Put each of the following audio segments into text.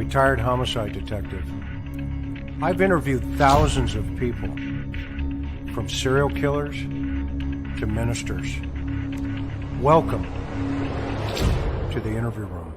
retired homicide detective. I've interviewed thousands of people, from serial killers to ministers. Welcome to the interview room.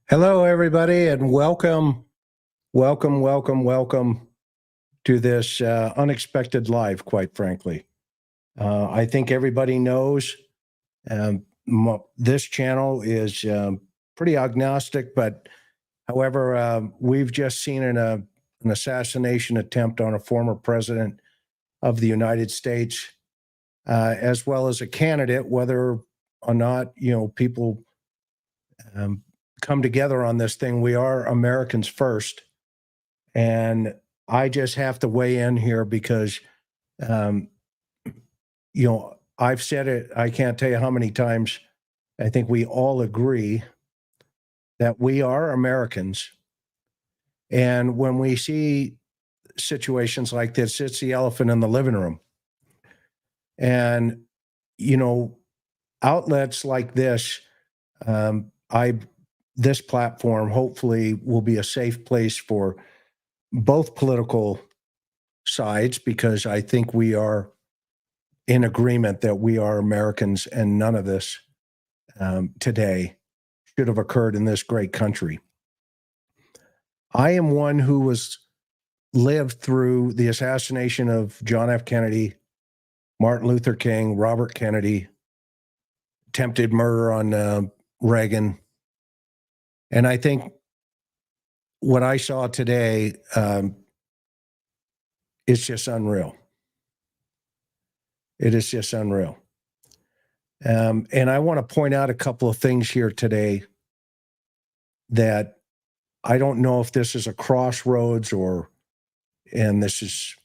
Hello, everybody, and welcome to this unexpected live, quite frankly. I think everybody knows this channel is pretty agnostic, but however, we've just seen an assassination attempt on a former president of the United States, as well as a candidate, whether or not, people come together on this thing. We are Americans first. And I just have to weigh in here because, I've said it, I can't tell you how many times. I think we all agree that we are Americans. And when we see situations like this, it's the elephant in the living room. And, outlets like this, this platform hopefully will be a safe place for both political sides, because I think we are in agreement that we are Americans and none of this today should have occurred in this great country. I am one who lived through the assassination of John F. Kennedy, Martin Luther King, Robert Kennedy, attempted murder on Reagan. And I think what I saw today is just unreal. It is just unreal. And I want to point out a couple of things here today that I don't know if this is a crossroads and this is,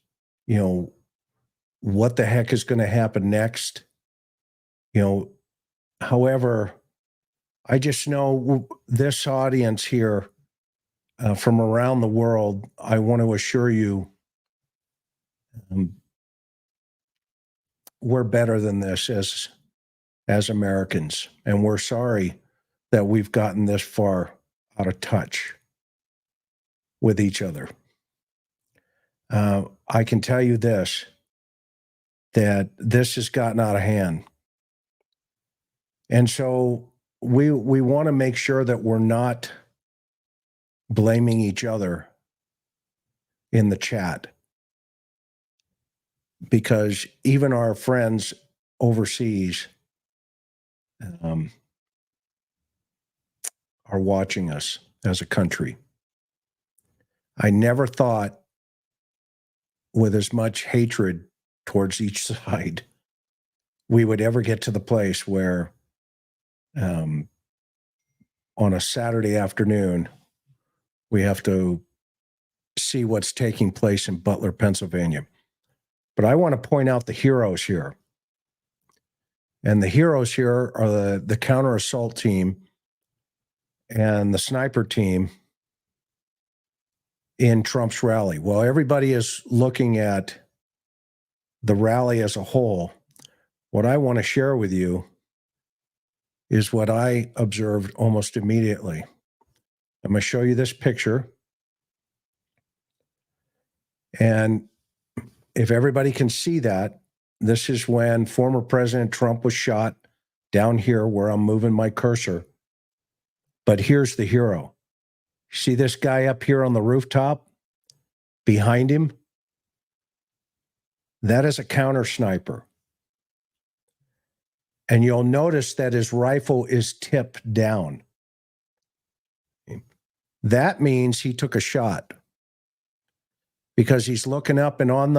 what the heck is going to happen next. However, I just know this audience here from around the world, I want to assure you, we're better than this as Americans, and we're sorry that we've gotten this far out of touch with each other. I can tell you this, that this has gotten out of hand. And so we want to make sure that we're not blaming each other in the chat, because even our friends overseas are watching us as a country. I never thought, with as much hatred towards each side, we would ever get to the place where on a Saturday afternoon, we have to see what's taking place in Butler, Pennsylvania. But I want to point out the heroes here. And the heroes here are the counter assault team and the sniper team in Trump's rally. Well, everybody is looking at the rally as a whole. What I want to share with you is what I observed almost immediately. I'm going to show you this picture. And if everybody can see that, this is when former President Trump was shot down here where I'm moving my cursor. But here's the hero. See this guy up here on the rooftop behind him? That is a counter sniper. And you'll notice that his rifle is tipped down. That means he took a shot, because he's looking up, and on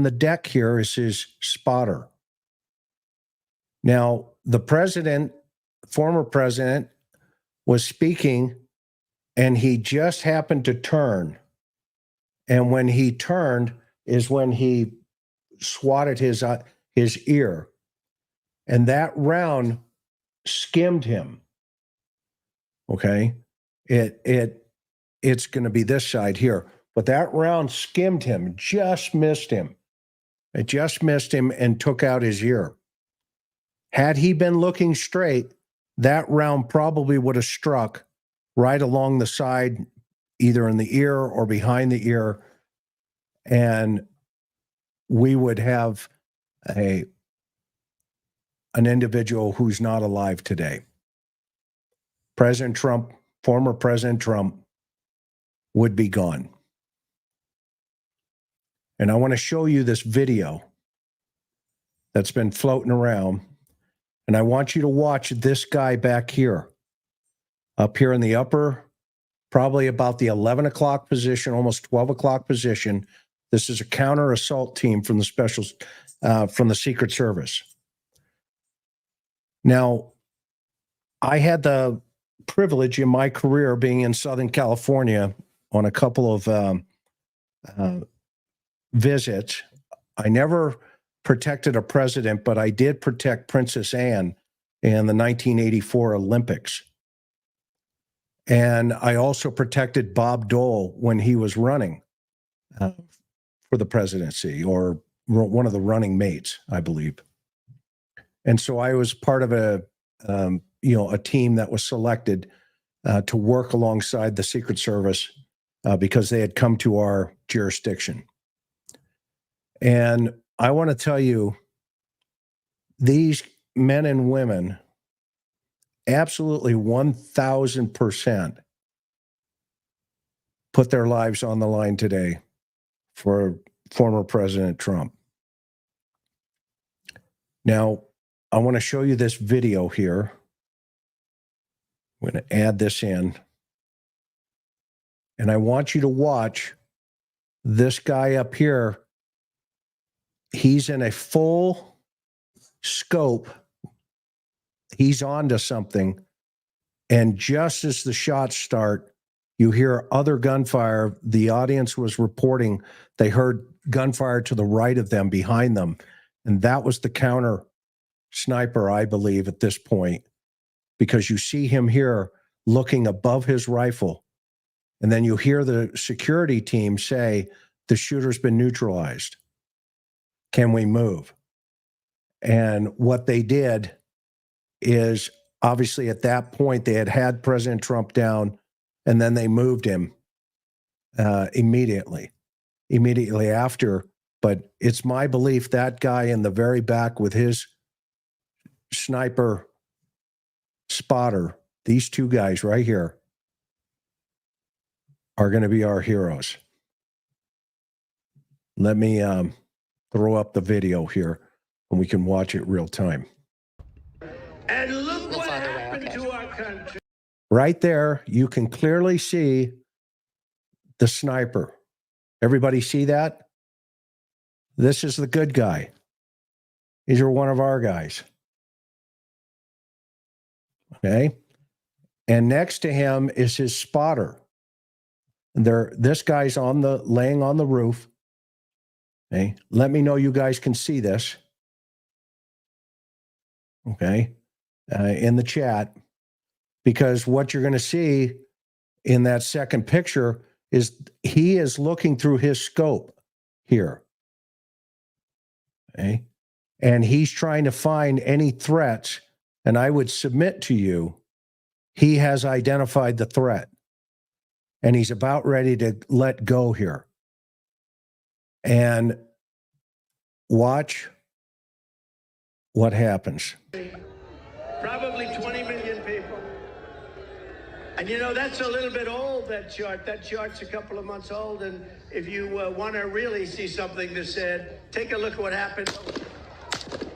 the deck here is his spotter. Now, the president, former president, was speaking, and he just happened to turn. And when he turned is when he swatted his ear. And that round skimmed him. Okay? It's going to be this side here. But that round skimmed him, just missed him. It just missed him and took out his ear. Had he been looking straight, that round probably would have struck right along the side, either in the ear or behind the ear, and we would have an individual who's not alive today. President Trump, former President Trump, would be gone. And I want to show you this video that's been floating around. And I want you to watch this guy back here, up here in the upper, probably about the 11 o'clock position, almost 12 o'clock position. This is a counter assault team from the Secret Service. Now, I had the privilege in my career being in Southern California on a couple of visits. I never protected a president, but I did protect Princess Anne in the 1984 Olympics. And I also protected Bob Dole when he was running for the presidency, or one of the running mates, I believe. And so I was part of a team that was selected to work alongside the Secret Service because they had come to our jurisdiction. And I want to tell you, these men and women absolutely 1,000% put their lives on the line today for former President Trump. Now, I want to show you this video here. I'm going to add this in. And I want you to watch this guy up here. He's in a full scope. He's onto something. And just as the shots start, you hear other gunfire. The audience was reporting they heard gunfire to the right of them, behind them. And that was the counter sniper, I believe, at this point, because you see him here looking above his rifle. And then you hear the security team say, the shooter's been neutralized. Can we move? And what they did is, obviously at that point, they had President Trump down, and then they moved him immediately after. But it's my belief that guy in the very back with his sniper spotter, these two guys right here, are going to be our heroes. Let me throw up the video here, and we can watch it real time. And look what happened to our country. Right there, you can clearly see the sniper. Everybody see that? This is the good guy. These are one of our guys. Okay? And next to him is his spotter. This guy's laying on the roof. Okay? Let me know you guys can see this. Okay? In the chat. Because what you're going to see in that second picture is he is looking through his scope here. Okay? And he's trying to find any threats. And I would submit to you, he has identified the threat. And he's about ready to let go here. And watch what happens. Probably 20 million people. And you know, that's a little bit old, that chart. That chart's a couple of months old. And if you want to really see something that said, take a look at what happened.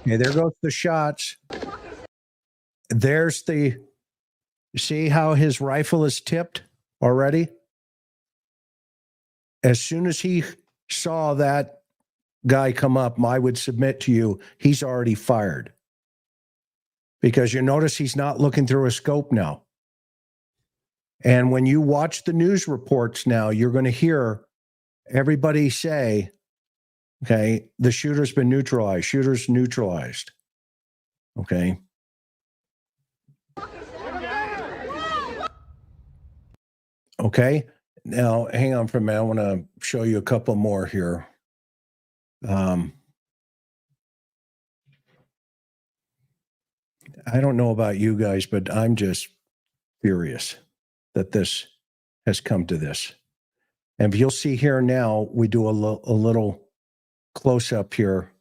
Okay, there goes the shots. There's the, see how his rifle is tipped already? As soon as he saw that guy come up, I would submit to you, he's already fired. Because you notice he's not looking through a scope now. And when you watch the news reports now, you're going to hear everybody say, okay, the shooter's been neutralized, shooter's neutralized. Okay. Okay. Now, hang on for a minute. I want to show you a couple more here. I don't know about you guys, but I'm just furious that this has come to this. And if you'll see here now, we do a little close up here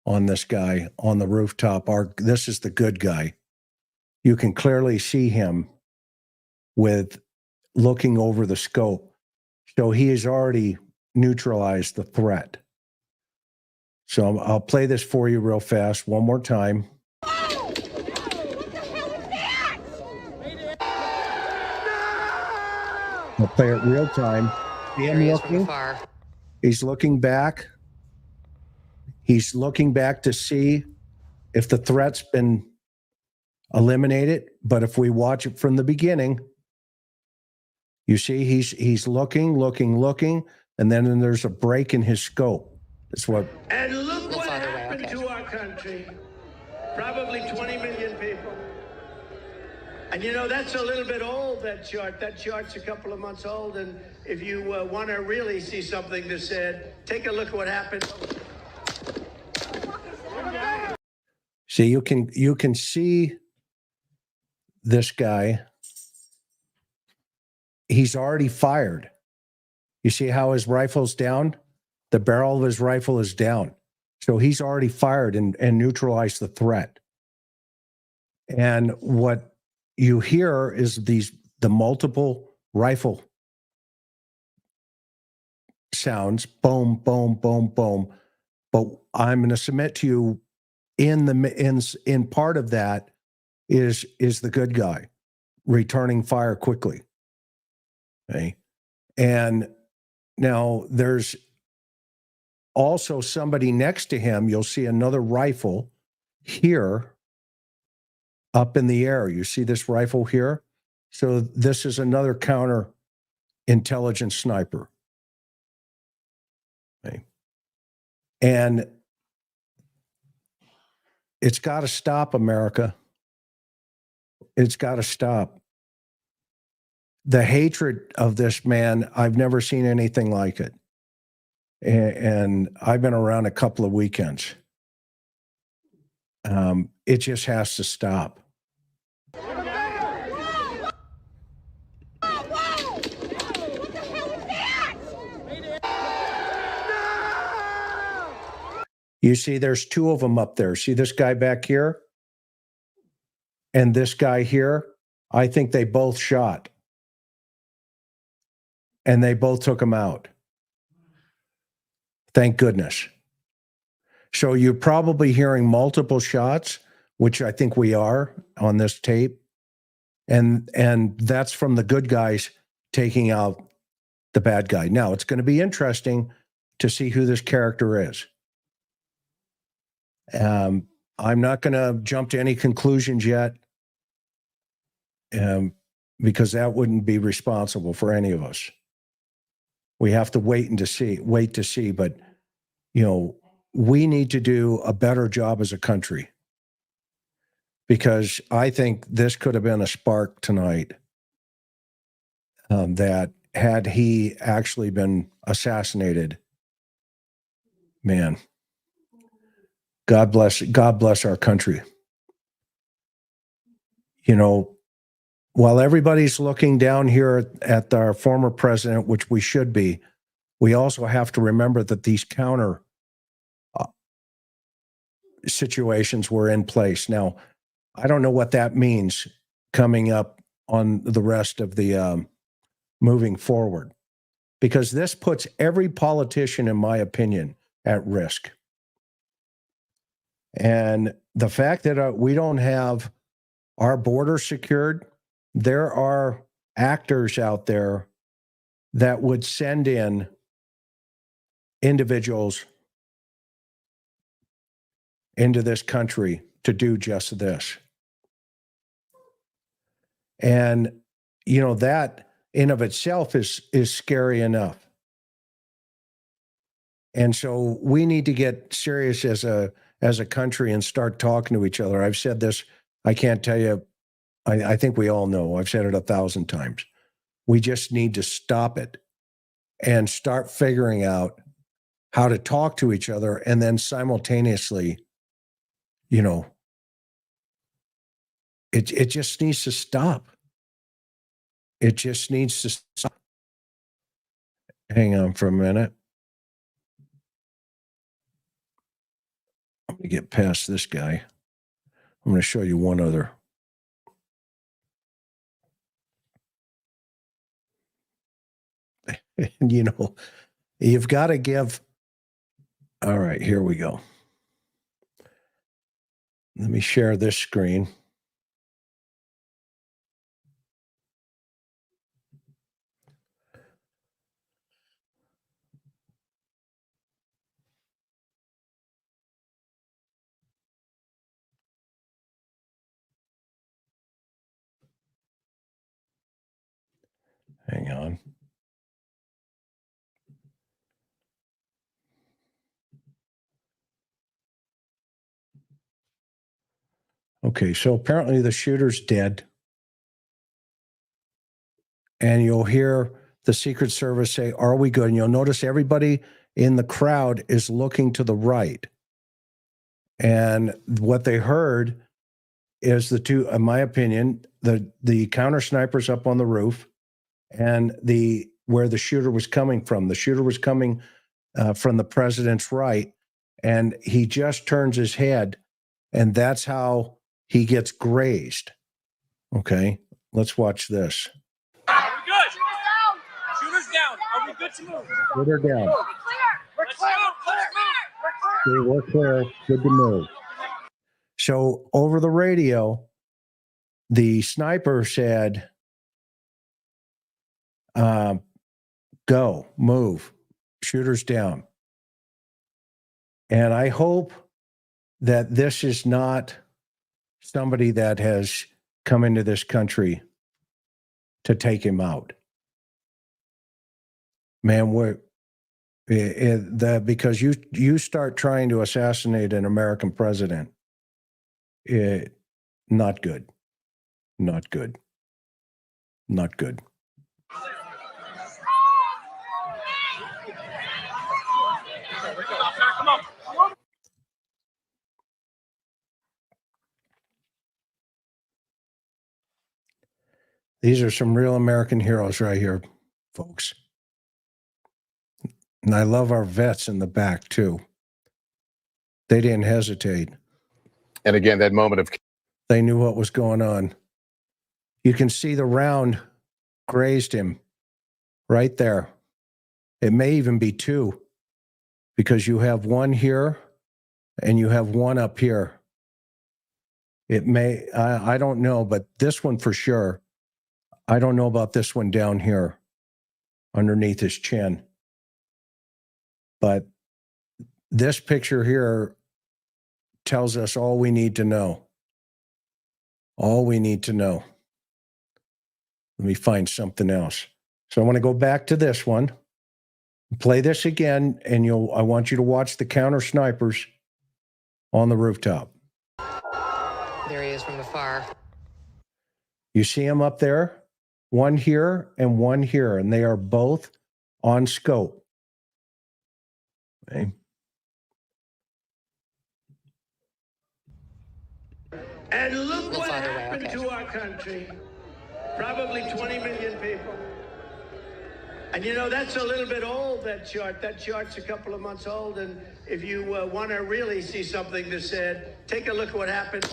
on this guy on the rooftop. This is the good guy. You can clearly see him with looking over the scope. So he has already neutralized the threat. So I'll play this for you real fast one more time. What the hell is that? I'll play it real time. See him looking? He's looking back. He's looking back to see if the threat's been eliminated. But if we watch it from the beginning, you see he's looking, and then there's a break in his scope. That's what. And look what happened to our country. Probably 20 million people. And you know, that's a little bit old, that chart. That chart's a couple of months old. And if you want to really see something that said, take a look at what happened. See, you can see this guy. He's already fired. You see how his rifle's down? The barrel of his rifle is down. So he's already fired and neutralized the threat. And what you hear is the multiple rifle sounds, boom, boom, boom, boom. But I'm going to submit to you, in part of that is the good guy returning fire quickly. Okay. And now there's also somebody next to him. You'll see another rifle here up in the air. You see this rifle here? So this is another counter intelligence sniper. Okay. And it's got to stop, America. It's got to stop. The hatred of this man, I've never seen anything like it. And I've been around a couple of weekends. It just has to stop. You see, there's two of them up there. See this guy back here? And this guy here? I think they both shot. And they both took him out. Thank goodness. So you're probably hearing multiple shots, which I think we are on this tape. And that's from the good guys taking out the bad guy. Now, it's going to be interesting to see who this character is. I'm not going to jump to any conclusions yet, because that wouldn't be responsible for any of us. We have to wait to see. But, you know, we need to do a better job as a country, because I think this could have been a spark tonight, that had he actually been assassinated, man, God bless our country. You know, while everybody's looking down here at our former president, which we should be, we also have to remember that these counter situations were in place. Now, I don't know what that means coming up on the rest of the moving forward, because this puts every politician, in my opinion, at risk. And the fact that we don't have our border secured, there are actors out there that would send in individuals into this country to do just this. And, you know, that in of itself is scary enough. And so we need to get serious as a country and start talking to each other. I've said this, I can't tell you, I think we all know, I've said it 1,000 times. We just need to stop it and start figuring out how to talk to each other, and then simultaneously, you know, it just needs to stop. It just needs to stop. Hang on for a minute. Let me get past this guy. I'm going to show you one other. And, you know, you've got to give. All right, here we go. Let me share this screen. Hang on. Okay, so apparently the shooter's dead. And you'll hear the Secret Service say, "Are we good?" And you'll notice everybody in the crowd is looking to the right. And what they heard is the two, in my opinion, the counter snipers up on the roof, and where the shooter was coming from. The shooter was coming from the president's right, and he just turns his head, and that's how he gets grazed. Okay, let's watch this. Are we good? Shooter's down. Are we good to move? Shooter down. We're clear. Okay, we're clear. Good to move. So over the radio, the sniper said, "Go, move. Shooter's down." And I hope that this is not somebody that has come into this country to take him out. Man, because you start trying to assassinate an American president, not good. Not good. Not good. Come on. These are some real American heroes right here, folks. And I love our vets in the back, too. They didn't hesitate. And again, that moment of... They knew what was going on. You can see the round grazed him right there. It may even be two, because you have one here and you have one up here. It may, I don't know, but this one for sure. I don't know about this one down here underneath his chin. But this picture here tells us all we need to know. All we need to know. Let me find something else. So I want to go back to this one. Play this again, and I want you to watch the counter snipers on the rooftop. There he is from afar. You see him up there? One here and one here, and they are both on scope. Okay. And look We'll what find a way, happened okay. to our country. Probably 20 million people. And you know, that's a little bit old, that chart. That chart's a couple of months old. And if you want to really see something that said, take a look at what happened.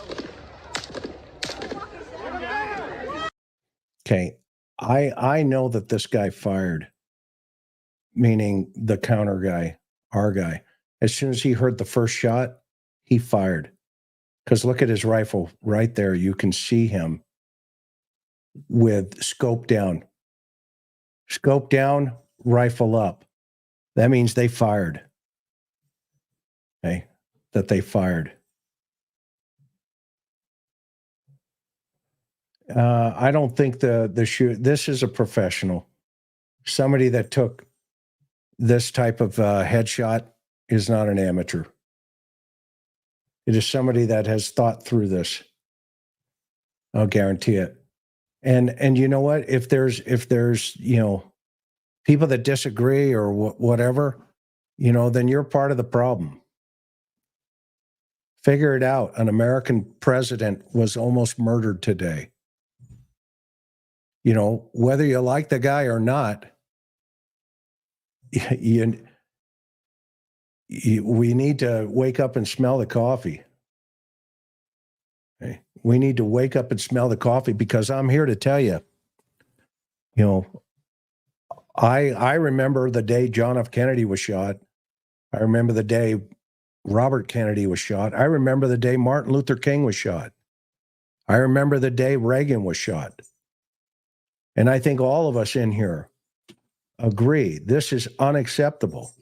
Okay. I know that this guy fired, meaning the counter guy, our guy. As soon as he heard the first shot, he fired. Because look at his rifle right there. You can see him with scope down. Scope down, rifle up. That means they fired. Okay. That they fired. I don't think the shoot. This is a professional. Somebody that took this type of headshot is not an amateur. It is somebody that has thought through this. I'll guarantee it. And you know what? If there's people that disagree or whatever, then you're part of the problem. Figure it out. An American president was almost murdered today. Whether you like the guy or not, we need to wake up and smell the coffee. Okay? We need to wake up and smell the coffee, because I'm here to tell you, I remember the day John F. Kennedy was shot. I remember the day Robert Kennedy was shot. I remember the day Martin Luther King was shot. I remember the day Reagan was shot. And I think all of us in here agree this is unacceptable.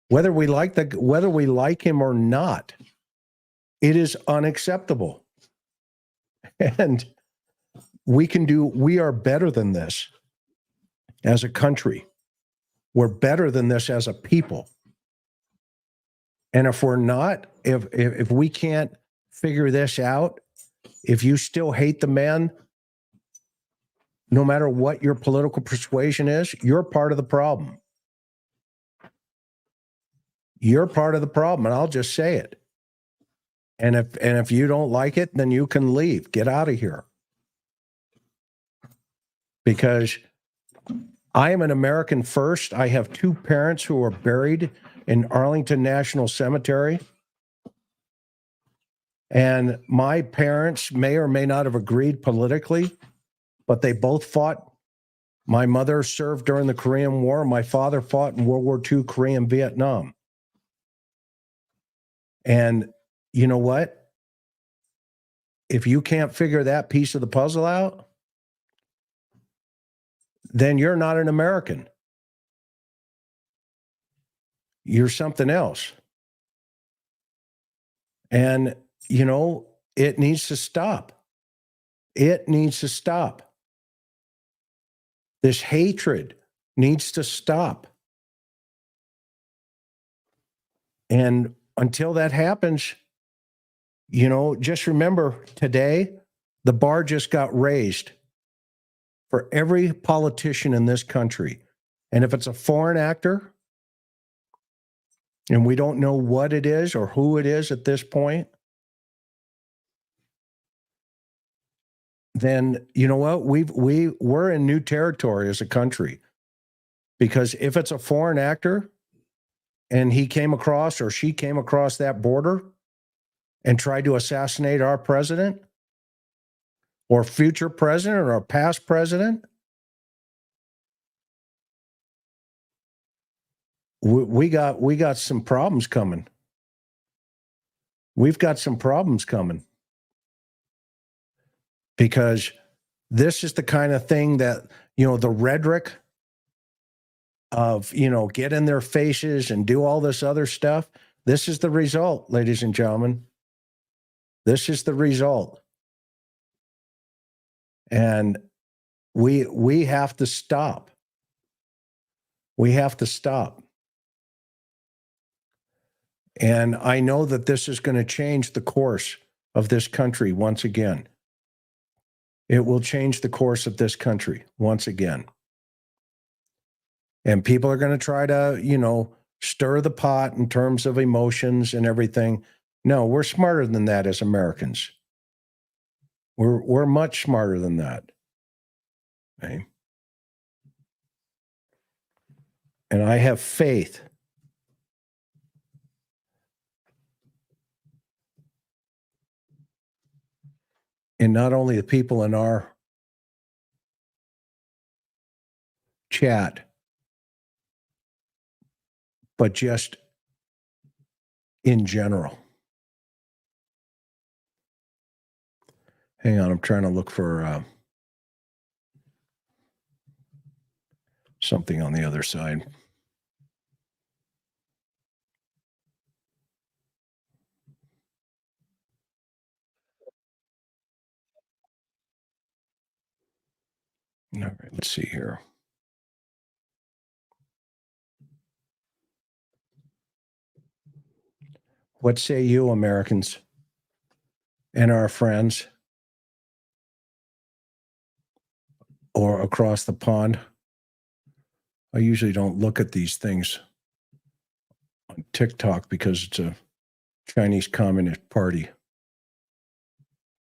Whether we like him or not, it is unacceptable. And we are better than this as a country. We're better than this as a people. And if we're not, if we can't figure this out, if you still hate the man, no matter what your political persuasion is, you're part of the problem. You're part of the problem, and I'll just say it. And if you don't like it, then you can leave. Get out of here. Because I am an American first. I have 2 parents who are buried in Arlington National Cemetery. And my parents may or may not have agreed politically, but they both fought. My mother served during the Korean War. My father fought in World War II, Korea, and Vietnam. And you know what? If you can't figure that piece of the puzzle out, then you're not an American. You're something else. And, it needs to stop. It needs to stop. This hatred needs to stop. And until that happens, just remember today, the bar just got raised for every politician in this country. And if it's a foreign actor, and we don't know what it is or who it is at this point, then you know what? We're in new territory as a country. Because if it's a foreign actor and he came across or she came across that border and tried to assassinate our president or future president or past president, we got some problems coming. We've got some problems coming. Because this is the kind of thing that, the rhetoric of, get in their faces and do all this other stuff. This is the result, ladies and gentlemen. This is the result. And we have to stop. We have to stop. And I know that this is going to change the course of this country once again. It will change the course of this country once again. And people are going to try to, stir the pot in terms of emotions and everything. No, we're smarter than that as Americans. We're much smarter than that. Okay? And I have faith in not only the people in our chat, but just in general. Hang on, I'm trying to look for something on the other side. All right, let's see here. What say you, Americans and our friends, or across the pond? I usually don't look at these things on TikTok because it's a Chinese Communist Party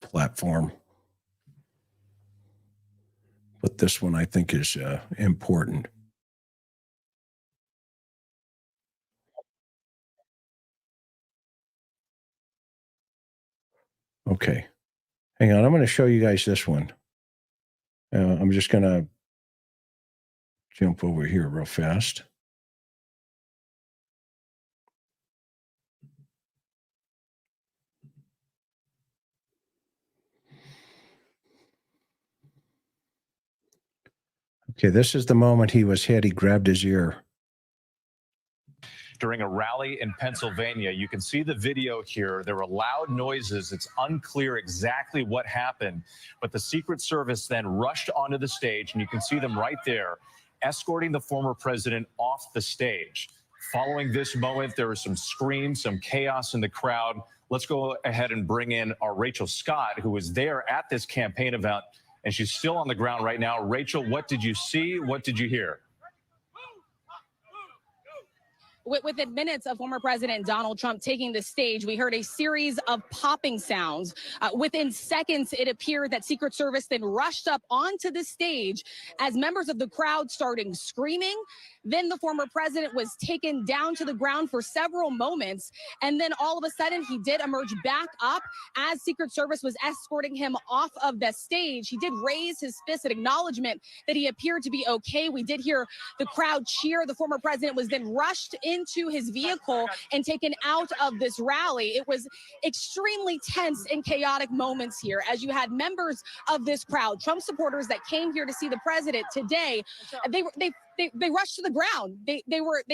platform. But this one I think is important. Okay. Hang on. I'm going to show you guys this one. I'm just going to jump over here real fast. Okay, this is the moment he was hit. He grabbed his ear. During a rally in Pennsylvania, you can see the video here. There were loud noises. It's unclear exactly what happened, but the Secret Service then rushed onto the stage, and you can see them right there, escorting the former president off the stage. Following this moment, there was some screams, some chaos in the crowd. Let's go ahead and bring in our Rachel Scott, who was there at this campaign event, and she's still on the ground right now. Rachel, what did you see? What did you hear? Within minutes of former President Donald Trump taking the stage, we heard a series of popping sounds. Within seconds, it appeared that Secret Service then rushed up onto the stage as members of the crowd started screaming. Then the former president was taken down to the ground for several moments. And then all of a sudden, he did emerge back up as Secret Service was escorting him off of the stage. He did raise his fist in acknowledgement that he appeared to be okay. We did hear the crowd cheer. The former president was then rushed into his vehicle and taken out of this rally. It was extremely tense and chaotic moments here as you had members of this crowd, Trump supporters that came here to see the president today. They rushed to the ground. They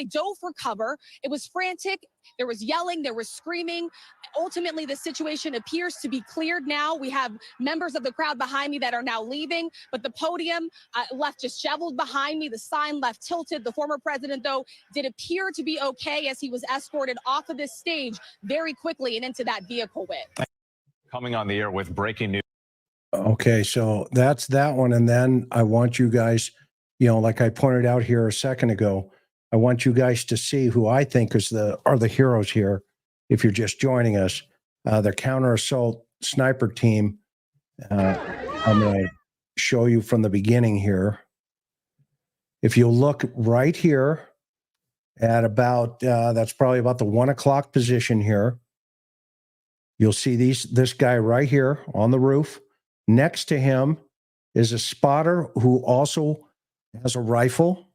dove for cover. It was frantic. There was yelling. There was screaming. Ultimately, the situation appears to be cleared now. We have members of the crowd behind me that are now leaving, but the podium left disheveled behind me. The sign left tilted. The former president, though, did appear to be okay as he was escorted off of this stage very quickly and into that vehicle with. Coming on the air with breaking news. Okay, so that's that one. And then I want you guys, like I pointed out here a second ago, I want you guys to see who I think are the heroes here. If you're just joining us, the counter assault sniper team. I'm going to show you from the beginning here. If you look right here at about, that's probably about the 1 o'clock position here. You'll see this guy right here on the roof. Next to him is a spotter who also has a rifle.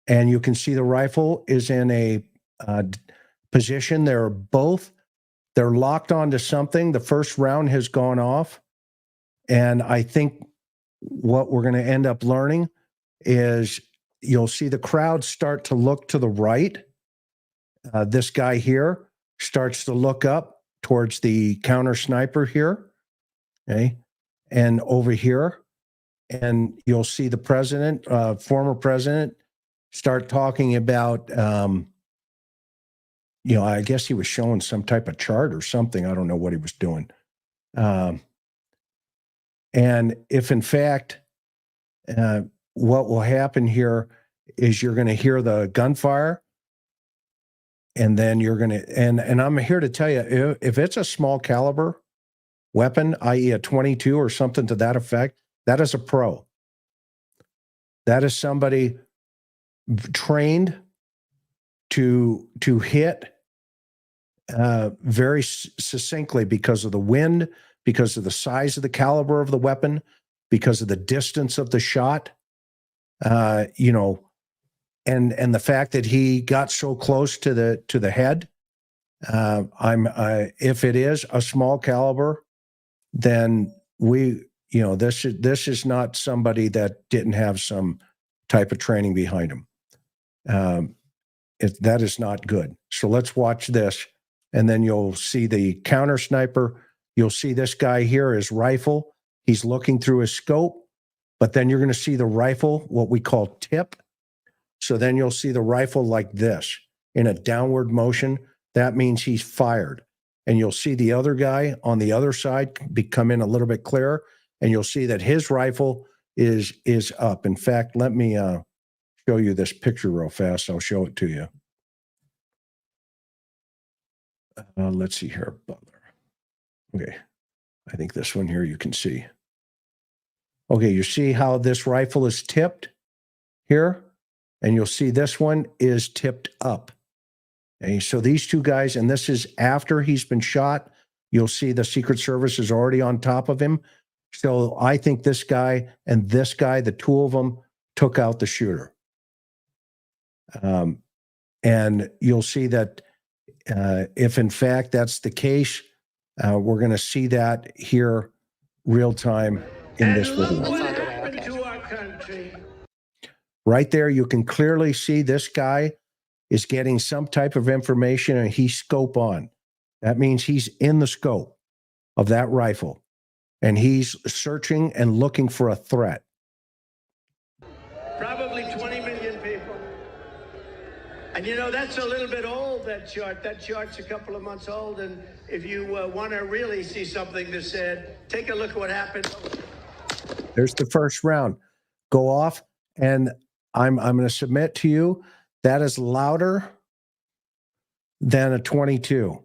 And you can see the rifle is in a position. They're locked onto something. The first round has gone off. And I think what we're going to end up learning is you'll see the crowd start to look to the right. This guy here starts to look up towards the counter sniper here. Okay. And over here. And you'll see the president, former president, start talking about, I guess he was showing some type of chart or something. I don't know what he was doing. And if in fact, what will happen here is you're going to hear the gunfire, and then you're going to, and I'm here to tell you, if it's a small caliber weapon, i.e. a 22 or something to that effect, that is a pro. That is somebody trained to hit very succinctly because of the wind, because of the size of the caliber of the weapon, because of the distance of the shot. You know, and the fact that he got so close to the head, if it is a small caliber, then this is not somebody that didn't have some type of training behind him. That is not good. So let's watch this, and then you'll see the counter sniper. You'll see this guy here, his rifle. He's looking through his scope, but then you're going to see the rifle, what we call tip. So then you'll see the rifle like this in a downward motion. That means he's fired. And you'll see the other guy on the other side come in a little bit clearer, and you'll see that his rifle is up. In fact, let me show you this picture real fast. I'll show it to you. Let's see here, Butler. Okay, I think this one here you can see. Okay, you see how this rifle is tipped here? And you'll see this one is tipped up. Okay, so these two guys, and this is after he's been shot. You'll see the Secret Service is already on top of him. So I think this guy and this guy, the two of them, took out the shooter. And you'll see that if in fact that's the case, we're going to see that here real time in this video. What happened to our country? Right there, you can clearly see this guy is getting some type of information, and he's scope on. That means he's in the scope of that rifle, and he's searching and looking for a threat. Probably 20 million people. And you know, that's a little bit old, that chart. That chart's a couple of months old. And if you want to really see something that said, take a look at what happened. There's the first round. Go off, and I'm going to submit to you that is louder than a 22.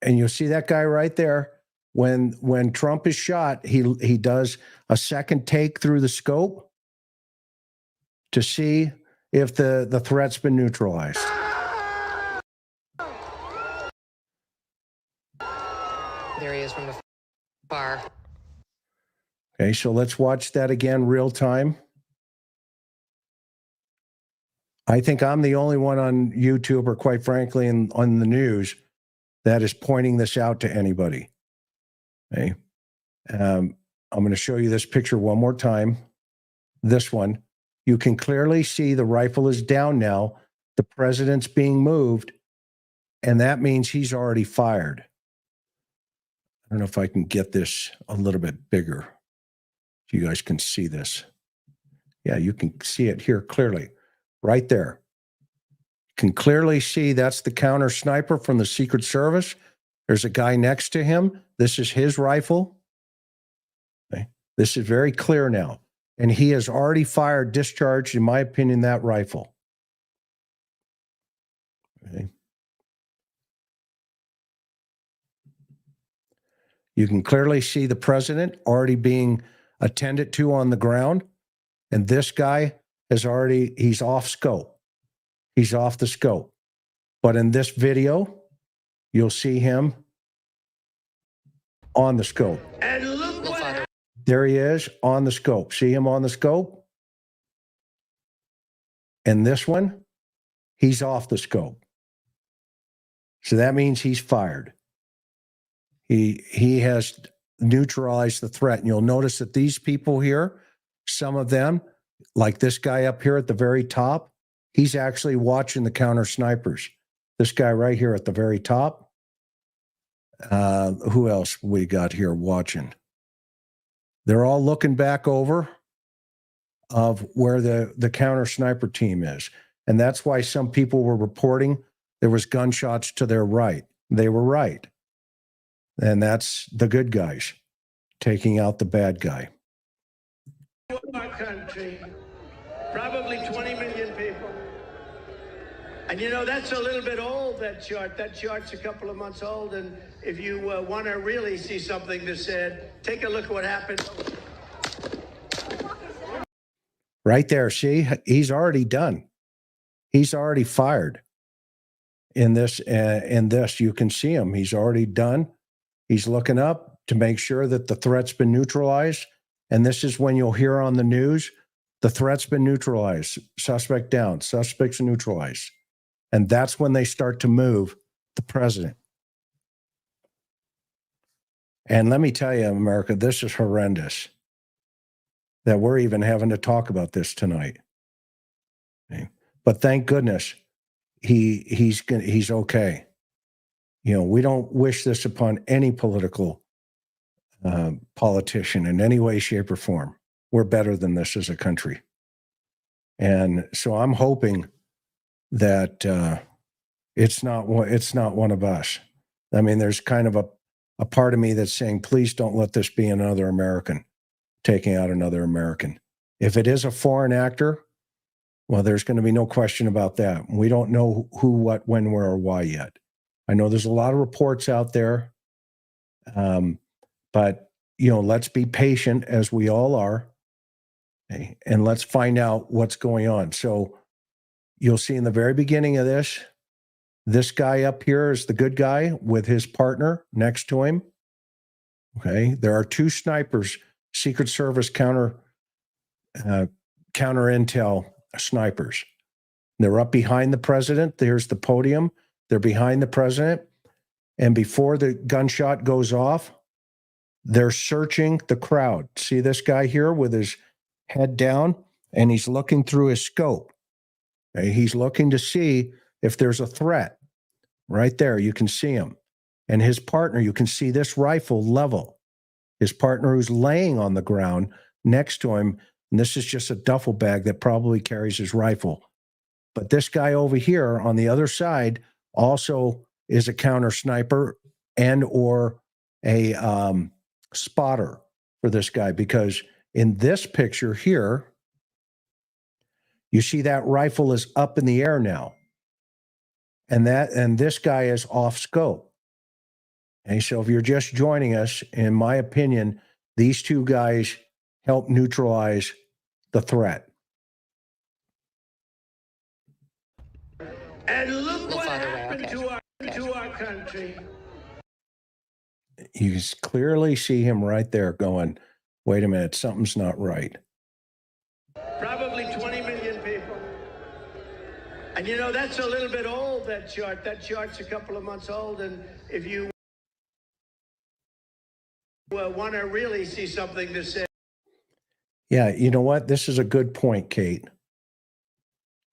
And you'll see that guy right there. When Trump is shot, he does a second take through the scope to see if the threat's been neutralized. There he is from the far. Okay, so let's watch that again real time. I think I'm the only one on YouTube, or quite frankly, on the news, that is pointing this out to anybody. Okay. I'm going to show you this picture one more time. This one. You can clearly see the rifle is down now. The president's being moved, and that means he's already fired. I don't know if I can get this a little bit bigger. You guys can see this. Yeah, you can see it here clearly. Right there. You can clearly see that's the counter sniper from the Secret Service. There's a guy next to him. This is his rifle. Okay. This is very clear now. And he has already fired, discharged, in my opinion, that rifle. Okay. You can clearly see the president already being attended to on the ground. And this guy he's off scope. He's off the scope. But in this video, you'll see him on the scope. And look what happened. There he is on the scope. See him on the scope? And this one, he's off the scope. So that means he's fired. He has neutralized the threat. And you'll notice that these people here, some of them, like this guy up here at the very top, he's actually watching the counter snipers. This guy right here at the very top. Who else we got here watching? They're all looking back over of where the counter sniper team is. And that's why some people were reporting there was gunshots to their right. They were right. And that's the good guys taking out the bad guy. Our country, probably 20 million people. And you know, that's a little bit old, that chart. That chart's a couple of months old. And if you want to really see something that said, take a look at what happened. Right there, see, he's already done. He's already fired. in this, you can see him. He's already done. He's looking up to make sure that the threat's been neutralized. And this is when you'll hear on the news, the threat's been neutralized, suspect down, suspects neutralized. And that's when they start to move the president. And let me tell you, America, this is horrendous that we're even having to talk about this tonight. Okay. But thank goodness he's okay. You know, we don't wish this upon any political politician in any way, shape, or form. We're better than this as a country. And so I'm hoping that it's not one of us. I mean, there's kind of a part of me that's saying, please don't let this be another American taking out another American. If it is a foreign actor, well, there's going to be no question about that. We don't know who, what, when, where, or why yet. I know there's a lot of reports out there, but, you know, let's be patient as we all are, okay, and let's find out what's going on. So you'll see in the very beginning of this guy up here is the good guy with his partner next to him. Okay, there are two snipers, Secret Service counter intel snipers. They're up behind the president. There's the podium. They're behind the president. And before the gunshot goes off, they're searching the crowd. See this guy here with his head down, and he's looking through his scope. Okay? He's looking to see if there's a threat. Right there, you can see him. And his partner, you can see this rifle level. His partner who's laying on the ground next to him, and this is just a duffel bag that probably carries his rifle. But this guy over here on the other side also is a counter sniper and or a spotter for this guy, because in this picture here, you see that rifle is up in the air now. And this guy is off scope. And so if you're just joining us, in my opinion, these two guys help neutralize the threat. And look what farther away, happened okay. to our country. You can clearly see him right there going, wait a minute, something's not right. Probably 20 million people. And you know, that's a little bit old, that chart. That chart's a couple of months old. And if you want to really see something to say. Yeah, you know what? This is a good point, Kate.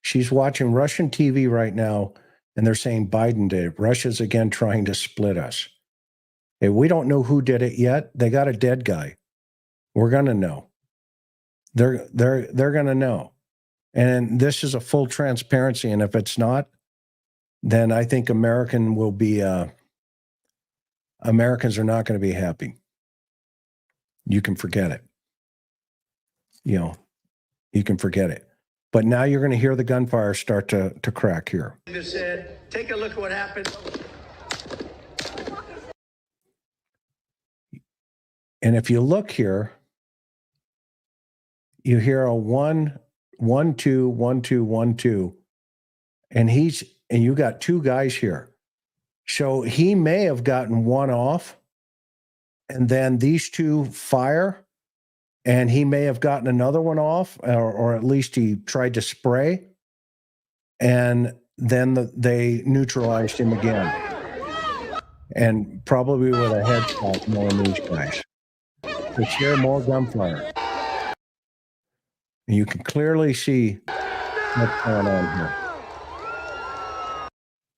She's watching Russian TV right now, and they're saying Biden did it. Russia's again trying to split us. Hey, we don't know who did it yet. They got a dead guy. We're gonna know. They're gonna know. And this is a full transparency. And if it's not, then I think Americans are not going to be happy. You can forget it. You know, you can forget it. But now you're going to hear the gunfire start to crack here. Said, take a look at what happened. And if you look here, you hear a 1, 1, 2, 1, 2, 1, 2. And you got two guys here. So he may have gotten one off, and then these two fire, and he may have gotten another one off, or at least he tried to spray, and then they neutralized him again. And probably with a headshot knowing these guys. To share more gunfire. And you can clearly see what's going on here.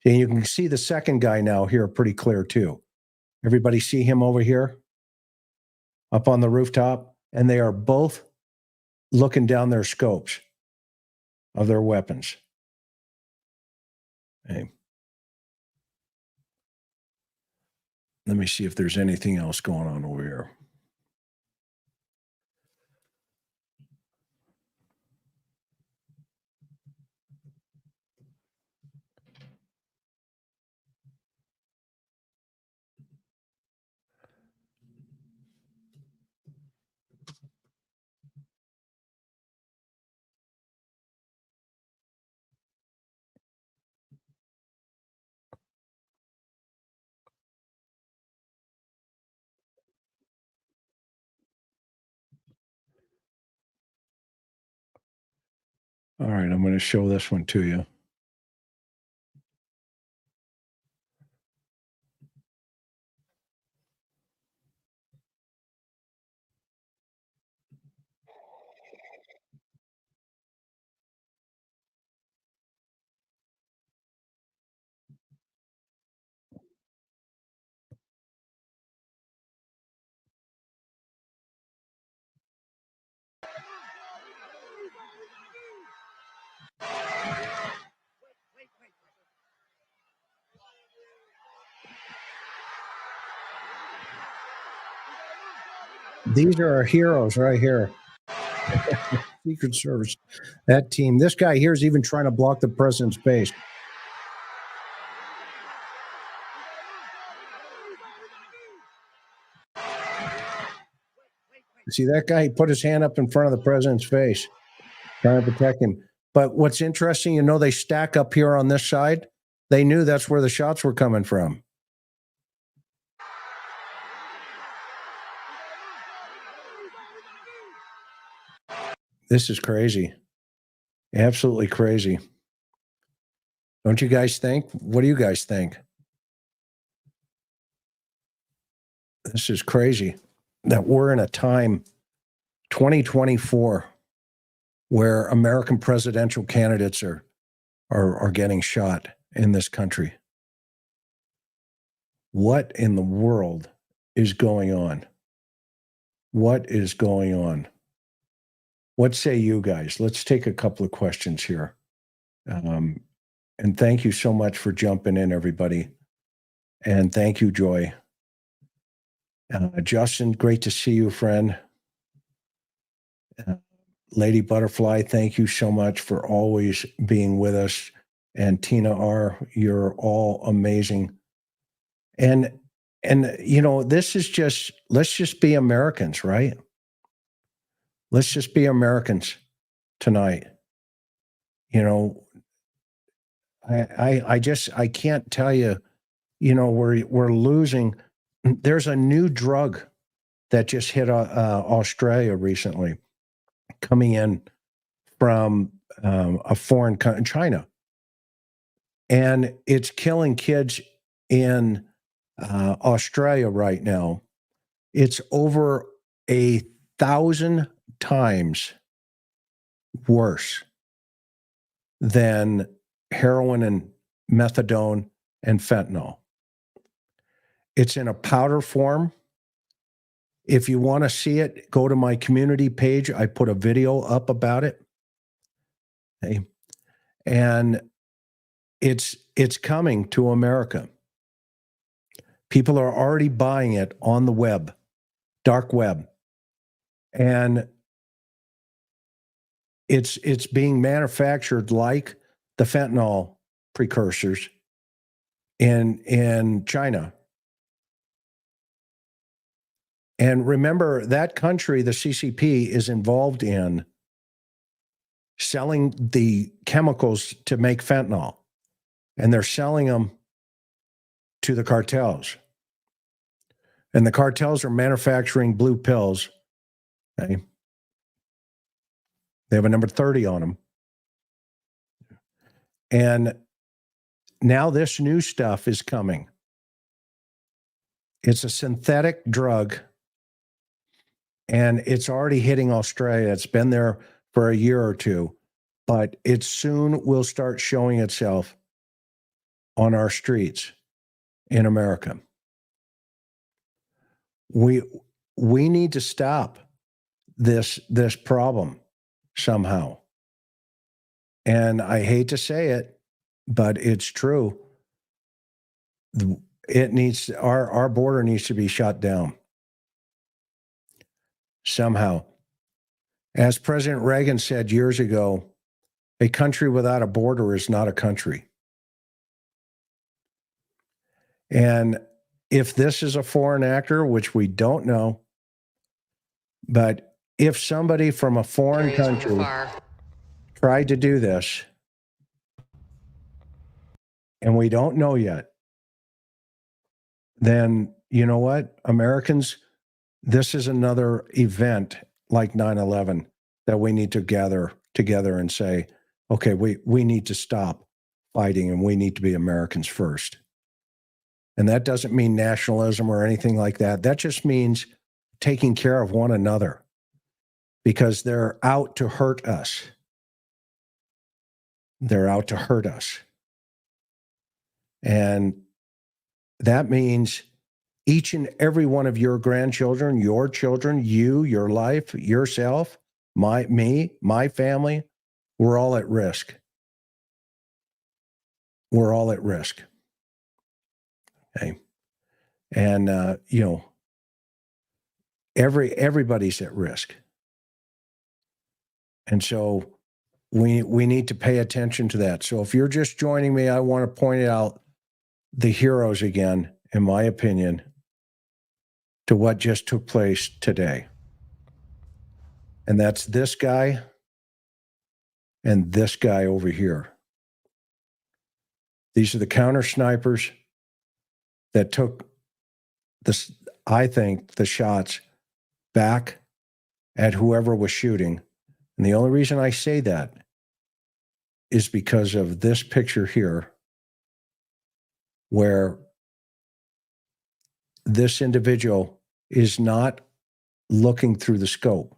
And you can see the second guy now here pretty clear too. Everybody see him over here up on the rooftop? And they are both looking down their scopes of their weapons. Okay. Let me see if there's anything else going on over here. All right, I'm going to show this one to you. These are our heroes right here. Secret Service, that team. This guy here is even trying to block the president's base. See that guy? He put his hand up in front of the president's face, trying to protect him. But what's interesting, you know, they stack up here on this side. They knew that's where the shots were coming from. This is crazy. Absolutely crazy. Don't you guys think? What do you guys think? This is crazy that we're in a time, 2024, where American presidential candidates are getting shot in this country. What in the world is going on? What is going on? What say you guys? Let's take a couple of questions here. And thank you so much for jumping in, everybody. And thank you, Joy. Justin, great to see you, friend. Lady Butterfly, thank you so much for always being with us. And Tina R., you're all amazing. And you know, this is just, let's just be Americans, right? Let's just be Americans tonight. You know, I can't tell you, you know, we're losing. There's a new drug that just hit Australia recently, coming in from a foreign country, China. And it's killing kids in Australia right now. It's over 1,000 times worse than heroin and methadone and fentanyl. It's in a powder form. If you want to see it, go to my community page. I put a video up about it. Okay. And it's coming to America. People are already buying it on the web, dark web. And it's being manufactured like the fentanyl precursors in China. And remember, that country, the CCP, is involved in selling the chemicals to make fentanyl. And they're selling them to the cartels. And the cartels are manufacturing blue pills. Okay? They have a number 30 on them. And now this new stuff is coming. It's a synthetic drug. And it's already hitting Australia. It's been there for a year or two, but it soon will start showing itself on our streets in America. We need to stop this problem somehow. And I hate to say it, but it's true. It needs, our border needs to be shut down somehow. As President Reagan said years ago, a country without a border is not a country. And if this is a foreign actor, which we don't know, but if somebody from a foreign country tried to do this, and we don't know yet, then you know what, Americans, this is another event like 9/11 that we need to gather together and say, okay, we need to stop fighting and we need to be Americans first. And that doesn't mean nationalism or anything like that. That just means taking care of one another, because they're out to hurt us. They're out to hurt us. And that means each and every one of your grandchildren, your children, you, your life, yourself, me, my family, we're all at risk. We're all at risk. Okay. And, you know, everybody's at risk. And so we need to pay attention to that. So if you're just joining me, I want to point out the heroes again, in my opinion, to what just took place today. And that's this guy and this guy over here. These are the counter snipers that took this, I think, the shots back at whoever was shooting. And the only reason I say that is because of this picture here, where this individual is not looking through the scope.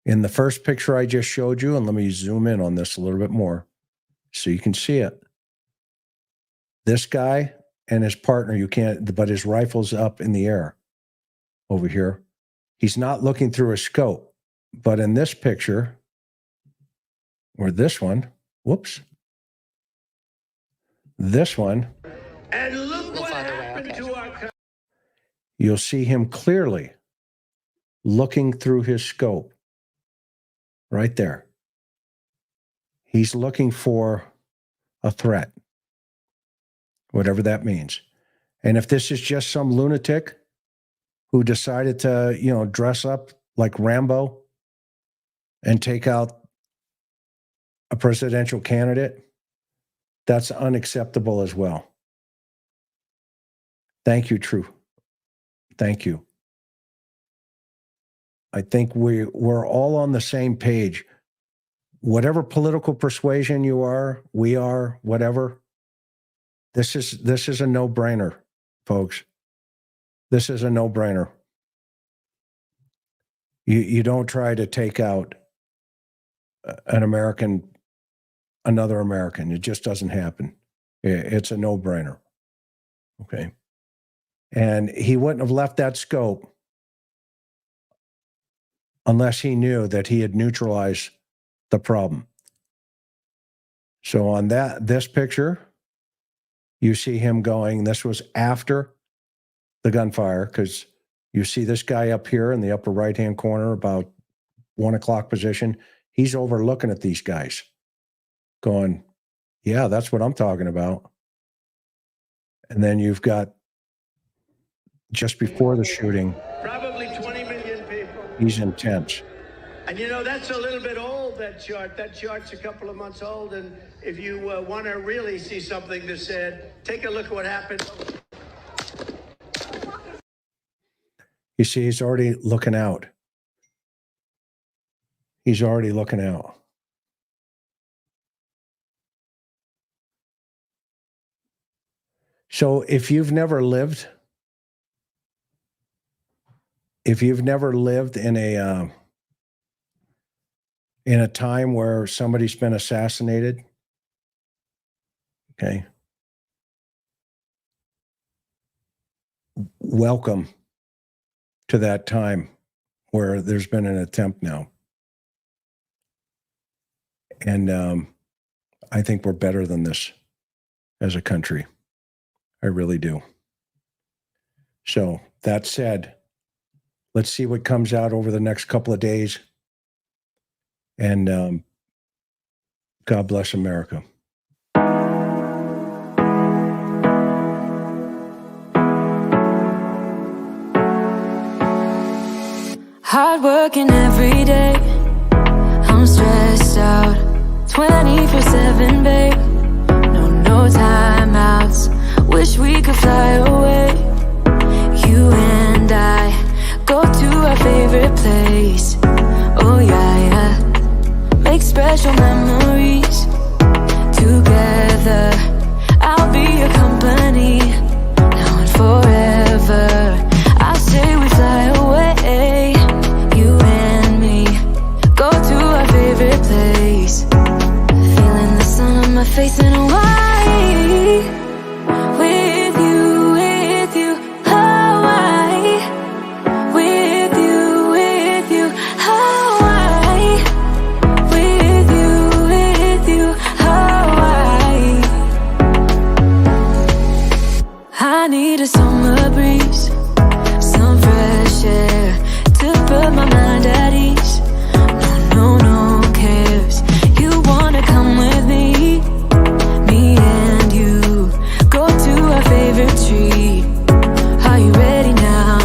In the first picture I just showed you, and let me zoom in on this a little bit more so you can see it. This guy and his partner, you can't, but his rifle's up in the air over here. He's not looking through a scope. But in this picture, or this one, whoops, this one, And look what happened to our country. You'll see him clearly looking through his scope right there. He's looking for a threat, whatever that means. And if this is just some lunatic who decided to, you know, dress up like Rambo and take out a presidential candidate, that's unacceptable as well. Thank you, True. Thank you. I think we're all on the same page. Whatever political persuasion you are, we are, whatever, this is a no-brainer, folks. This is a no-brainer. You don't try to take out an American, another American. It just doesn't happen. It's a no-brainer. Okay. And he wouldn't have left that scope unless he knew that he had neutralized the problem. So on this picture, you see him going, this was after the gunfire, because you see this guy up here in the upper right-hand corner, about 1 o'clock position. He's over looking at these guys going, yeah, that's what I'm talking about. And then you've got, just before the shooting, Probably 20 million people. he's intense. And you know, that's a little bit old, that chart. That chart's a couple of months old. And if you want to really see something that's said, take a look at what happened. You see, he's already looking out. He's already looking out. So if you've never lived in a time where somebody's been assassinated, okay, welcome to that time where there's been an attempt now. And I think we're better than this as a country. I really do. So that said, let's see what comes out over the next couple of days. And God bless America. Hard working every day, I'm stressed out 24/7, babe. No timeouts, wish we could fly away. You and I go to our favorite place. Oh yeah, yeah. Make special need a summer breeze, some fresh air to put my mind at ease. No one cares. You wanna come with me? Me and you go to our favorite tree. Are you ready now?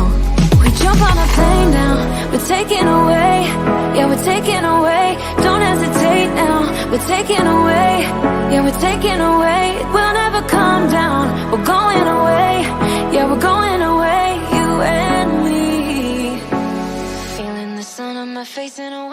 We jump on a plane now. We're taking away. Yeah, we're taking away. Don't hesitate now. We're taking away. Yeah, we're taking away. We'll never come down. We're going away. Yeah, we're going away. You and me. Feeling the sun on my face in a way.